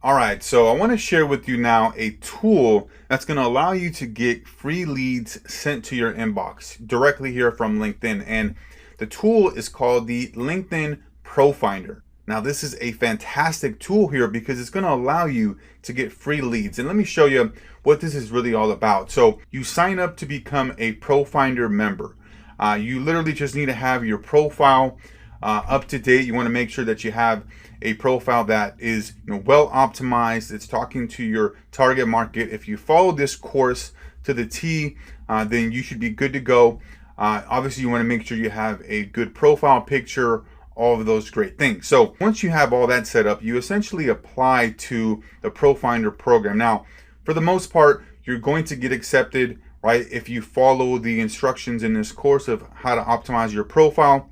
All right, so I want to share with you now a tool that's going to allow you to get free leads sent to your inbox directly here from LinkedIn. And the tool is called the LinkedIn Pro Finder. Now, this is a fantastic tool here because it's going to allow you to get free leads. And let me show you what this is really all about. So you sign up to become a Pro Finder member. You literally just need to have your profile up to date. You want to make sure that you have a profile that is well optimized. It's talking to your target market. If you follow this course to the T, then you should be good to go. Obviously, you want to make sure you have a good profile picture, all of those great things. So once you have all that set up, you essentially apply to the Pro Finder program. Now, for the most part, you're going to get accepted, right? If you follow the instructions in this course of how to optimize your profile,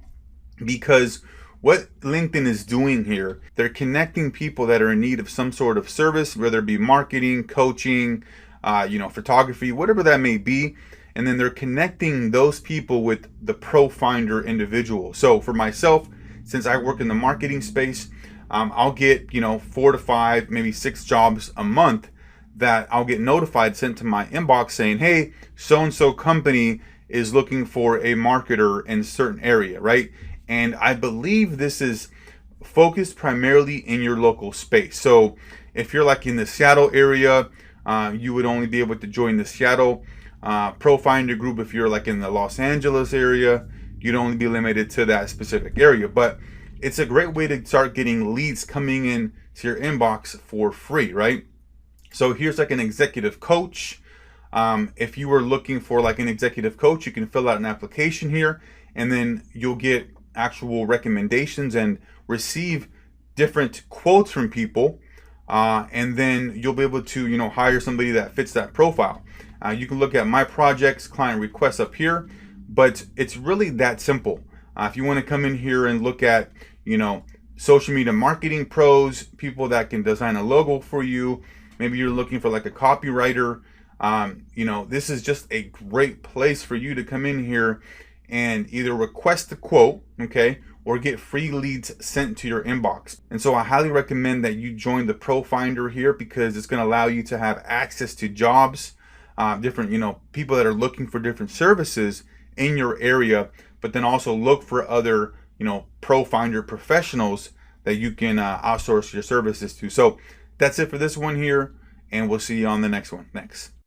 because what LinkedIn is doing here, they're connecting people that are in need of some sort of service, whether it be marketing, coaching, photography, whatever that may be. And then they're connecting those people with the Pro Finder individual. So for myself, since I work in the marketing space, I'll get 4 to 5, maybe 6 jobs a month that I'll get notified, sent to my inbox saying, hey, so-and-so company is looking for a marketer in a certain area, right? And I believe this is focused primarily in your local space. So if you're like in the Seattle area, you would only be able to join the Seattle Pro Finder group. If you're like in the Los Angeles area, you'd only be limited to that specific area. But it's a great way to start getting leads coming in to your inbox for free, right? So here's like an executive coach. If you were looking for like an executive coach, you can fill out an application here, and then you'll get actual recommendations and receive different quotes from people, and then you'll be able to hire somebody that fits that profile. You can look at my projects, client requests up here, but it's really that simple. If you want to come in here and look at social media marketing pros, people that can design a logo for you, maybe you're looking for like a copywriter, this is just a great place for you to come in here and either request a quote, okay, or get free leads sent to your inbox. And so I highly recommend that you join the Pro Finder here because it's going to allow you to have access to jobs, different, people that are looking for different services in your area, but then also look for other, Pro Finder professionals that you can outsource your services to. So that's it for this one here, and we'll see you on the next one. Thanks.